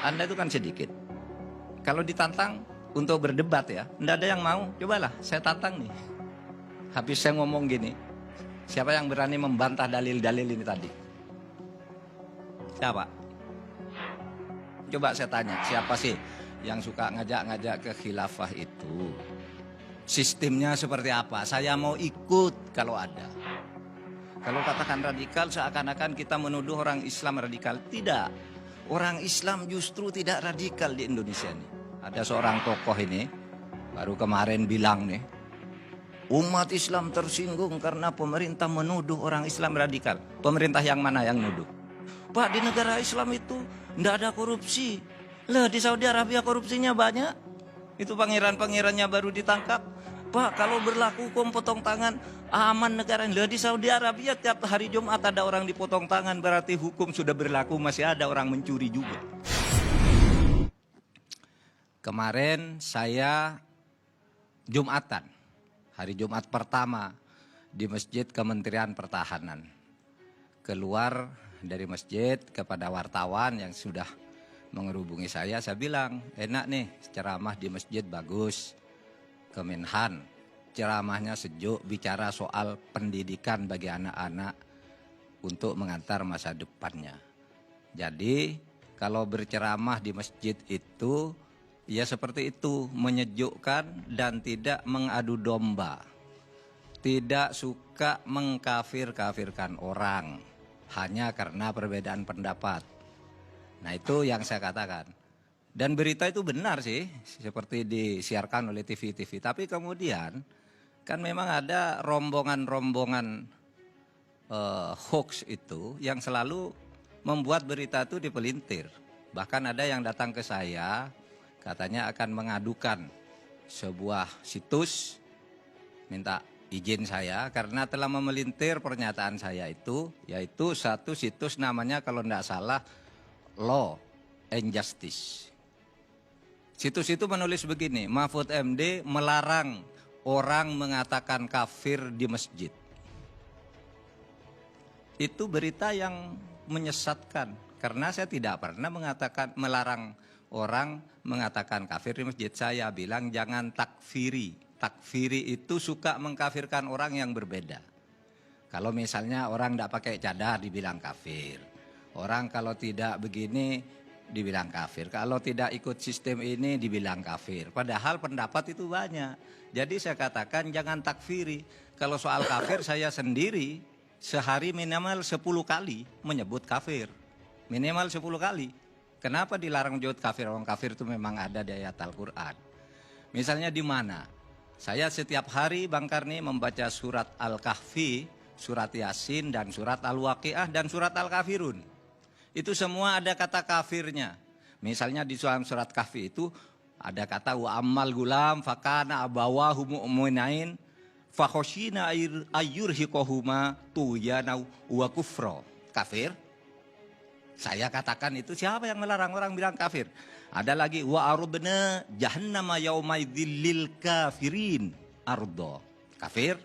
Anda itu kan sedikit. Kalau ditantang untuk berdebat ya, tidak ada yang mau. Cobalah, saya tantang nih. Habis saya ngomong gini, siapa yang berani membantah dalil-dalil ini tadi? Siapa? Coba saya tanya, siapa sih yang suka ngajak-ngajak ke khilafah itu? Sistemnya seperti apa? Saya mau ikut kalau ada. Kalau katakan radikal, seakan-akan kita menuduh orang Islam radikal. Tidak. Orang Islam justru tidak radikal di Indonesia ini. Ada seorang tokoh ini, baru kemarin bilang nih, umat Islam tersinggung karena pemerintah menuduh orang Islam radikal. Pemerintah yang mana yang nuduh? Pak, di negara Islam itu tidak ada korupsi. Lah, di Saudi Arabia korupsinya banyak. Itu pangeran-pangerannya baru ditangkap. Pak, kalau berlaku hukum potong tangan, aman negara. Lah, di Saudi Arabia tiap hari Jumat ada orang dipotong tangan, berarti hukum sudah berlaku, masih ada orang mencuri juga. Kemarin saya Jumatan, hari Jumat pertama di Masjid Kementerian Pertahanan. Keluar dari masjid kepada wartawan yang sudah mengerubungi saya bilang, enak nih ceramah di masjid, bagus. Kemenhan, ceramahnya sejuk, bicara soal pendidikan bagi anak-anak untuk mengantar masa depannya. Jadi kalau berceramah di masjid itu ya seperti itu, menyejukkan dan tidak mengadu domba. Tidak suka mengkafir-kafirkan orang hanya karena perbedaan pendapat. Nah, itu yang saya katakan. Dan berita itu benar sih, seperti disiarkan oleh TV-TV. Tapi kemudian kan memang ada rombongan-rombongan hoax itu yang selalu membuat berita itu dipelintir. Bahkan ada yang datang ke saya, katanya akan mengadukan sebuah situs, minta izin saya karena telah memelintir pernyataan saya itu, yaitu satu situs namanya kalau tidak salah Law and Justice. Situs itu menulis begini, Mahfud MD melarang orang mengatakan kafir di masjid. Itu berita yang menyesatkan, karena saya tidak pernah melarang orang mengatakan kafir di masjid. Saya bilang jangan takfiri. Takfiri itu suka mengkafirkan orang yang berbeda. Kalau misalnya orang tidak pakai cadar dibilang kafir. Orang kalau tidak begini dibilang kafir. Kalau tidak ikut sistem ini dibilang kafir. Padahal pendapat itu banyak. Jadi saya katakan jangan takfiri. Kalau soal kafir saya sendiri sehari minimal 10 kali menyebut kafir. Minimal 10 kali. Kenapa dilarang menyebut kafir? Orang kafir itu memang ada di ayat Al-Quran. Misalnya di mana? Saya setiap hari Bang Karni membaca surat Al-Kahfi, surat Yasin, dan surat Al-Waqiah, dan surat Al-Kafirun. Itu semua ada kata kafirnya. Misalnya di dalam surat Kahfi itu ada kata wa ammal gulam fakana abawahu mu'minain fakhoshina ayyurhiqohuma tuyana wa kufro. Kafir. Saya katakan itu, siapa yang melarang orang bilang kafir? Ada lagi wa arubna jahannama yaumaidzil lil kafirin ardo. Kafir.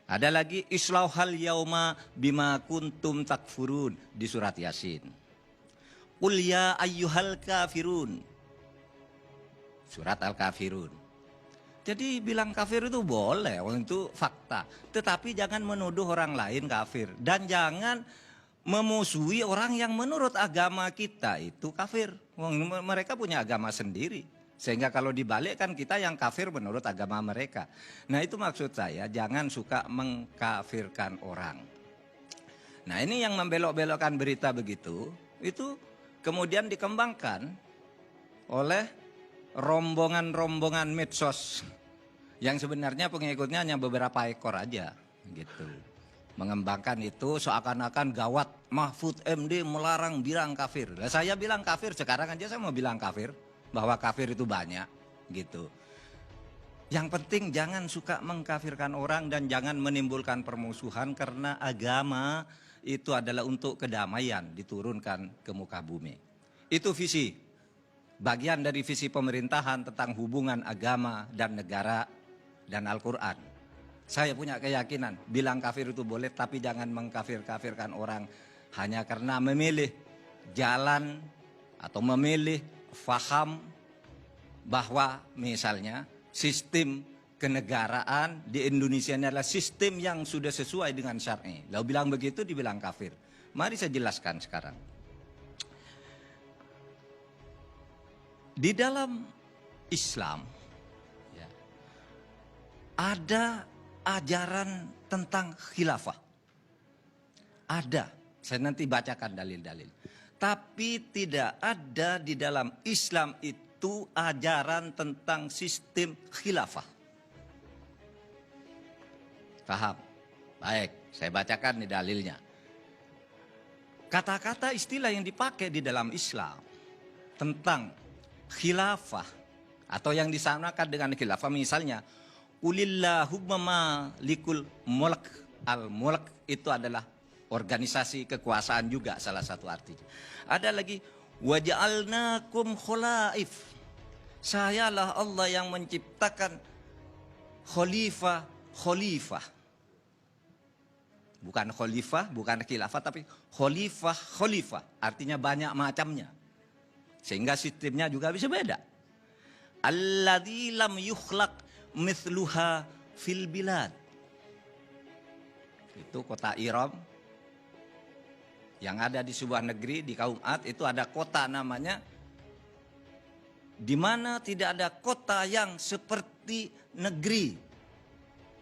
Ada lagi islauhal yauma bima kuntum takfurun di surat Yasin. Qul ya ayyuhal kafirun. Surat Al-Kafirun. Jadi bilang kafir itu boleh, itu fakta. Tetapi jangan menuduh orang lain kafir. Dan jangan memusuhi orang yang menurut agama kita itu kafir. Mereka punya agama sendiri. Sehingga kalau dibalikkan kita yang kafir menurut agama mereka. Nah, itu maksud saya, jangan suka mengkafirkan orang. Nah, ini yang membelok-belokkan berita begitu, itu kemudian dikembangkan oleh rombongan-rombongan medsos yang sebenarnya pengikutnya hanya beberapa ekor aja gitu. Mengembangkan itu seakan-akan gawat, Mahfud MD melarang bilang kafir. Nah, saya bilang kafir, sekarang aja saya mau bilang kafir. Bahwa kafir itu banyak gitu. Yang penting jangan suka mengkafirkan orang dan jangan menimbulkan permusuhan, karena agama itu adalah untuk kedamaian diturunkan ke muka bumi. Itu visi, bagian dari visi pemerintahan tentang hubungan agama dan negara dan Al-Quran. Saya punya keyakinan bilang kafir itu boleh, tapi jangan mengkafir-kafirkan orang hanya karena memilih jalan atau memilih faham bahwa misalnya sistem kenegaraan di Indonesia ini adalah sistem yang sudah sesuai dengan syar'i. Lalu bilang begitu dibilang kafir. Mari saya jelaskan sekarang. Di dalam Islam ya, ada ajaran tentang khilafah. Ada, saya nanti bacakan dalil-dalil. Tapi tidak ada di dalam Islam itu ajaran tentang sistem khilafah. Paham? Baik, saya bacakan nih dalilnya. Kata-kata istilah yang dipakai di dalam Islam tentang khilafah atau yang disamakan dengan khilafah, misalnya Qulillahumma malikul mulk. Al-mulk itu adalah organisasi kekuasaan juga salah satu artinya. Ada lagi waja'alnakum khulaif. Sayalah Allah yang menciptakan khalifah. Bukan khalifah, bukan khilafah, tapi khalifah. Artinya banyak macamnya. Sehingga sistemnya juga bisa beda. Alladzi lam yukhlaq mithluha fil bilad. Itu kota Iram yang ada di sebuah negeri di kaum Ad. Itu ada kota namanya, di mana tidak ada kota yang seperti negeri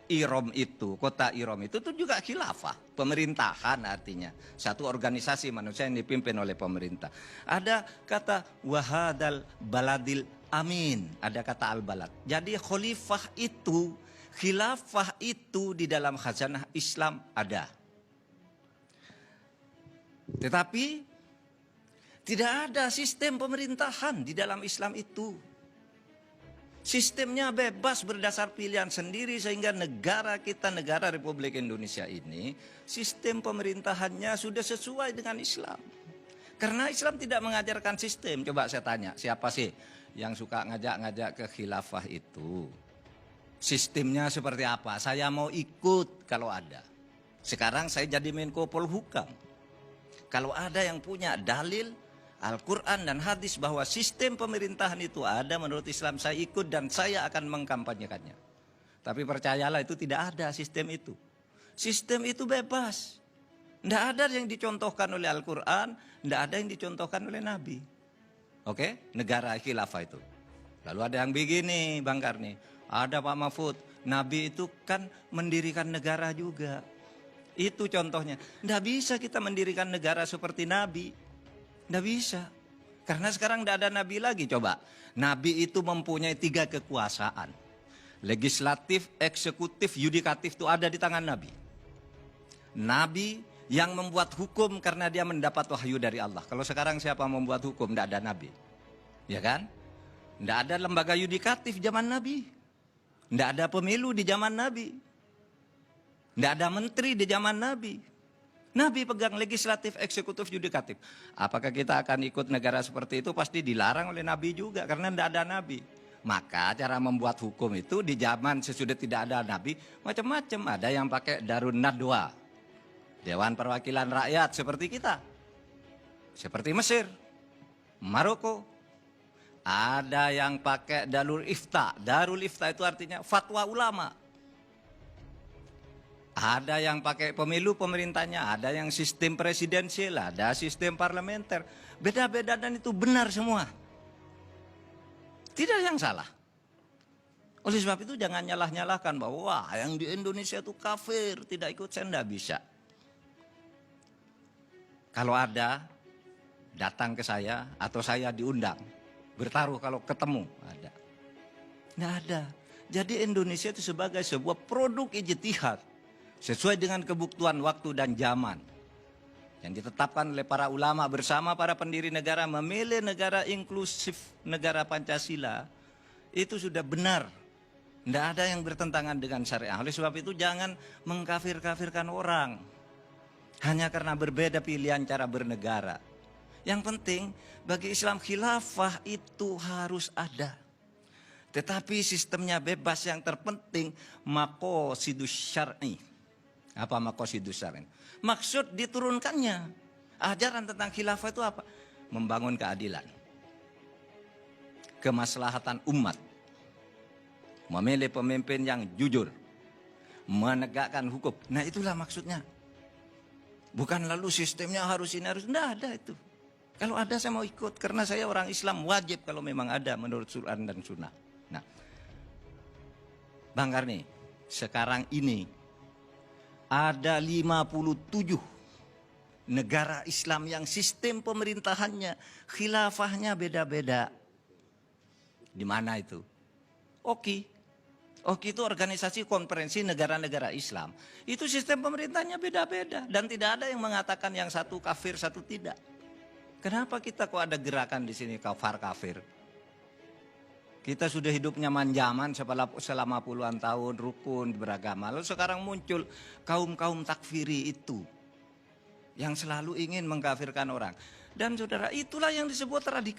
Iram itu. Kota Iram itu juga khilafah, pemerintahan artinya. Satu organisasi manusia yang dipimpin oleh pemerintah. Ada kata wahadal baladil amin. Ada kata al-balad. Jadi khalifah itu, khilafah itu di dalam khazanah Islam ada. Tetapi tidak ada sistem pemerintahan di dalam Islam itu. Sistemnya bebas berdasar pilihan sendiri, sehingga negara kita, negara Republik Indonesia ini, sistem pemerintahannya sudah sesuai dengan Islam. Karena Islam tidak mengajarkan sistem. Coba saya tanya, siapa sih yang suka ngajak-ngajak ke khilafah itu? Sistemnya seperti apa? Saya mau ikut kalau ada. Sekarang saya jadi Menko Polhukam. Kalau ada yang punya dalil Al-Quran dan hadis bahwa sistem pemerintahan itu ada menurut Islam, saya ikut dan saya akan mengkampanyekannya. Tapi percayalah, itu tidak ada sistem itu. Sistem itu bebas. Tidak ada yang dicontohkan oleh Al-Quran, tidak ada yang dicontohkan oleh Nabi. Oke, negara khilafah itu. Lalu ada yang begini, Bang Karni. Ada Pak Mahfud, Nabi itu kan mendirikan negara juga. Itu contohnya. Tidak bisa kita mendirikan negara seperti Nabi. Tidak bisa. Karena sekarang tidak ada nabi lagi. Coba. Nabi itu mempunyai 3 kekuasaan. Legislatif, eksekutif, yudikatif itu ada di tangan nabi. Nabi yang membuat hukum karena dia mendapat wahyu dari Allah. Kalau sekarang siapa membuat hukum? Tidak ada nabi. Ya kan? Tidak ada lembaga yudikatif zaman nabi. Tidak ada pemilu di zaman nabi. Tidak ada menteri di zaman nabi. Nabi pegang legislatif, eksekutif, yudikatif. Apakah kita akan ikut negara seperti itu? Pasti dilarang oleh Nabi juga, karena tidak ada Nabi. Maka cara membuat hukum itu di zaman sesudah tidak ada Nabi, macam-macam. Ada yang pakai Darun Nadwa, Dewan Perwakilan Rakyat seperti kita. Seperti Mesir, Maroko. Ada yang pakai Darul Ifta. Darul Ifta itu artinya fatwa ulama. Ada yang pakai pemilu pemerintahnya, ada yang sistem presidensial, ada sistem parlementer. Beda-beda dan itu benar semua. Tidak yang salah. Oleh sebab itu jangan nyalah-nyalahkan bahwa wah, yang di Indonesia itu kafir, tidak ikut, saya tidak bisa. Kalau ada, datang ke saya atau saya diundang. Bertaruh kalau ketemu, ada. Tidak ada. Jadi Indonesia itu sebagai sebuah produk ijtihad. Sesuai dengan kebutuhan waktu dan zaman. Yang ditetapkan oleh para ulama bersama para pendiri negara, memilih negara inklusif, negara Pancasila. Itu sudah benar. Tidak ada yang bertentangan dengan syariah. Oleh sebab itu jangan mengkafir-kafirkan orang. Hanya karena berbeda pilihan cara bernegara. Yang penting bagi Islam khilafah itu harus ada. Tetapi sistemnya bebas, yang terpenting maqasidus syar'i. Apa maqasidus syar'i? Maksud diturunkannya. Ajaran tentang khilafah itu apa? membangun keadilan, kemaslahatan umat, memilih pemimpin yang jujur, menegakkan hukum. Nah itulah maksudnya. Bukan lalu sistemnya harus ini, harus. Tidak ada itu. Kalau ada saya mau ikut, karena saya orang Islam, wajib kalau memang ada menurut Quran dan Sunnah. Nah, Bang Karni, sekarang ini ada 57 negara Islam yang sistem pemerintahannya, khilafahnya beda-beda. Di mana itu? Oki. Oki itu organisasi konferensi negara-negara Islam. Itu sistem pemerintahnya beda-beda. Dan tidak ada yang mengatakan yang satu kafir, satu tidak. Kenapa kita kok ada gerakan di sini kafir? Kita sudah hidup nyaman zaman selama puluhan tahun, rukun, beragama. Lalu sekarang muncul kaum-kaum takfiri itu. Yang selalu ingin mengkafirkan orang. Dan saudara, itulah yang disebut radikal.